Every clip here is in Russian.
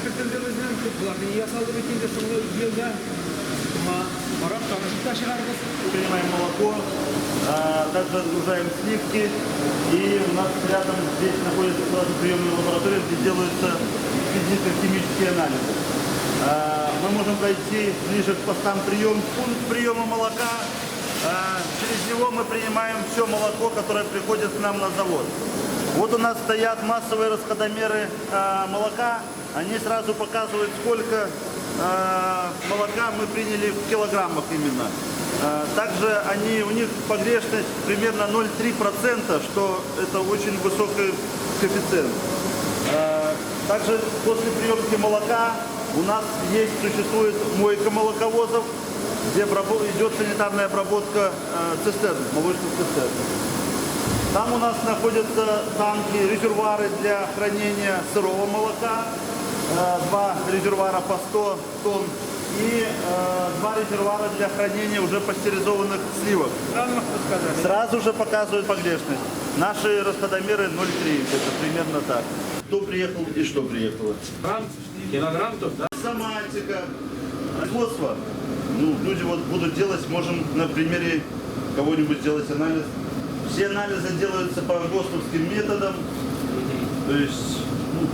претенденттерімізден бұлардың ясалды бекенде соңғы елді барап танышып та шығармыз. Принимаем молоко, также отгружаем сливки, и у нас рядом здесь находится приемная лаборатория, где делаются физико-химические анализы. Мы можем пройти ближе к постам пункт приема молока. Через него мы принимаем все молоко, которое приходит к нам на завод. Вот у нас стоят массовые расходомеры молока. Они сразу показывают, сколько молока мы приняли в килограммах именно. Также у них погрешность примерно 0,3%, что это очень высокий коэффициент. Также после приемки молока у нас существует мойка молоковозов, где идет санитарная обработка цистерн, молочных цистерн. Там у нас находятся танки, резервуары для хранения сырого молока, 2 резервуара по 100 тонн и 2 резервуара для хранения уже пастеризованных сливок. Сразу же показывают погрешность. Наши расходомеры 0,3, это примерно так. Кто приехал и что приехало? Килограмм тут, да? Соматика, производство. Люди вот будут делать, можем на примере кого-нибудь сделать анализ. Все анализы делаются по ГОСТовским методам, то есть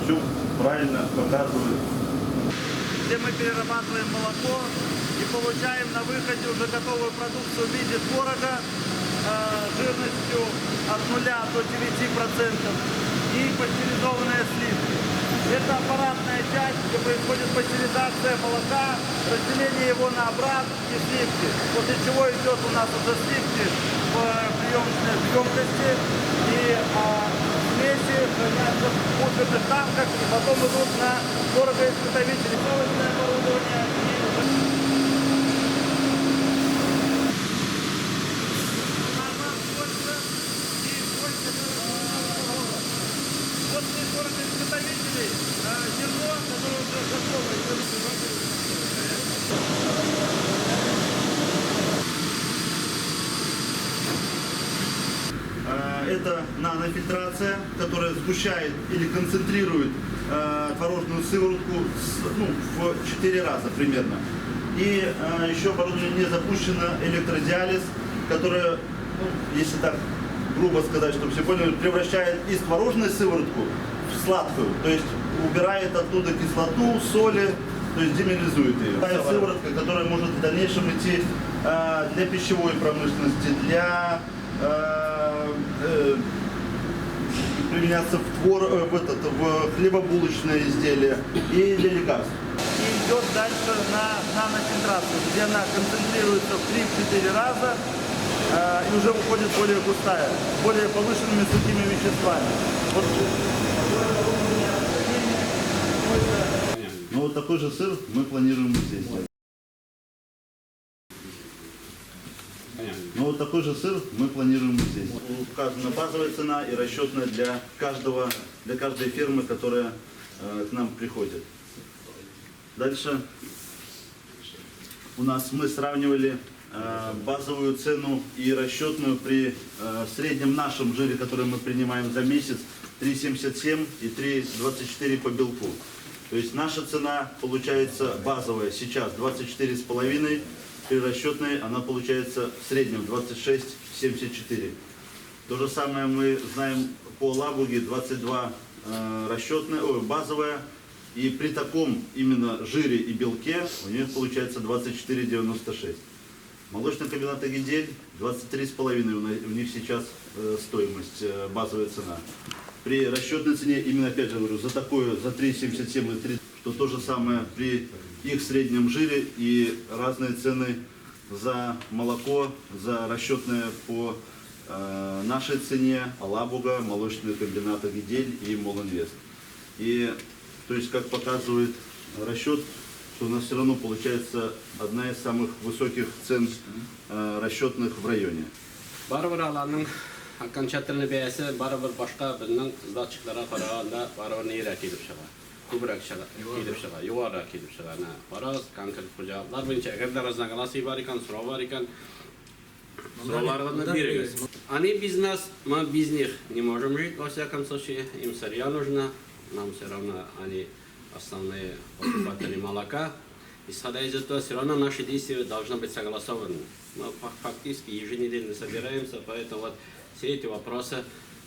все правильно показывают. Где мы перерабатываем молоко и получаем на выходе уже готовую продукцию в виде творога жирностью от 0 до 9% и пастеризованные сливки. Это аппаратная часть, где происходит пастеризация молока, разделение его на обрат и сливки, после чего идет у нас уже сливки в приемной емкости и смеси хранятся в буферных танках и потом идут на творогоизготовители, новостное оборудование и после творогоизготовителей зерно, которое уже готово. Это нанофильтрация, которая сгущает или концентрирует творожную сыворотку в 4 раза примерно. И еще оборудование не запущено электродиализ, которое, если так грубо сказать, чтобы все поняли, превращает из творожной сыворотку в сладкую, то есть убирает оттуда кислоту, соли, то есть деминерализует ее. Такая сыворотка, которая может в дальнейшем идти для пищевой промышленности, для применяться в хлебобулочные изделия и для лекарств. И идет дальше на нанофильтрацию, где она концентрируется в 3-4 раза и уже выходит более густая, более повышенными сухими веществами. Но вот такой же сыр мы планируем здесь делать. Указана базовая цена и расчетная для каждой фирмы, которая к нам приходит. Дальше у нас мы сравнивали базовую цену и расчетную при среднем нашем жире, который мы принимаем за месяц, 3,77 и 3,24 по белку. То есть наша цена получается базовая сейчас 24,5, при расчетной она получается в среднем 26,74. То же самое мы знаем по Лабуге, 22 базовая, и при таком именно жире и белке у нее получается 24,96. Молочный комбинат Агидель 23,5 у них сейчас стоимость, базовая цена. При расчетной цене, именно опять же говорю, за 3,77 и 3, что то же самое при их среднем жире и разные цены за молоко, за расчетное по нашей цене, Алабуга, молочный комбинат Агидель и Молинвест. И то есть, как показывает расчет, что у нас все равно получается одна из самых высоких цен расчетных в районе. Окончательный бәясе барыбер башка безнең сдатчикларга караганда барыбер нирәк килеп чыга. Күбрәк килеп чыга, югарырак килеп чыга. Барабыз конкрет җаваплар буенча, әгәр дә разногласий бар икән, сорау бар икән, сорауларны бирегез. Они без нас, мы без них не можем жить, во всяком случае, им сырья нужно, нам все равно они основные покупатели молока. Исходя из этого, все равно наши действия должны быть согласованы. Мы фактически еженедельно собираемся, поэтому вот все эти вопросы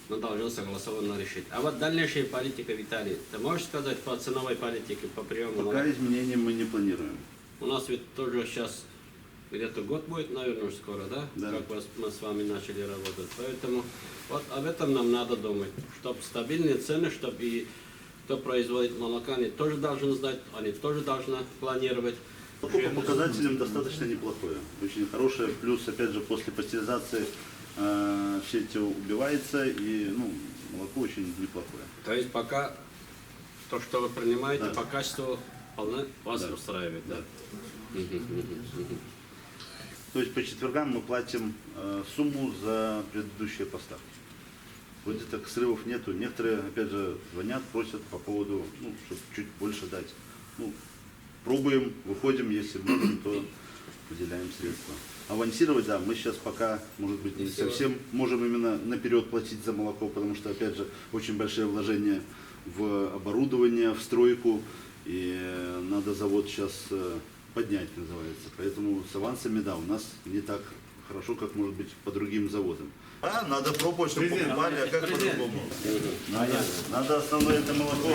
мы должны согласованно решить. А вот дальнейшая политика, Виталий, ты можешь сказать по ценовой политике, по приему молока? Пока изменений мы не планируем. У нас ведь тоже сейчас где-то год будет, наверное, уже скоро, да? Да. Как мы с вами начали работать. Поэтому вот об этом нам надо думать, чтобы стабильные цены, чтобы и кто производит молоко, они тоже должны знать, они тоже должны планировать. По показателям достаточно неплохое, очень хорошее. Плюс, опять же, после пастеризации все это убивается, и молоко очень неплохое. То есть пока то, что вы принимаете, Да. по качеству вполне вас Да. устраивает, да? То есть по четвергам мы платим сумму за предыдущие поставки. Вроде так срывов нету. Некоторые, опять же, звонят, просят по поводу, чтобы чуть больше дать. Пробуем, выходим, если можем, то выделяем средства. Авансировать, да, мы сейчас пока, может быть, не совсем можем именно наперед платить за молоко, потому что, опять же, очень большие вложения в оборудование, в стройку, и надо завод сейчас поднять, называется. Поэтому с авансами, да, у нас не так хорошо, как может быть по другим заводам. Надо пробовать, чтобы покупали, а как по-другому? Надо основное это молоко.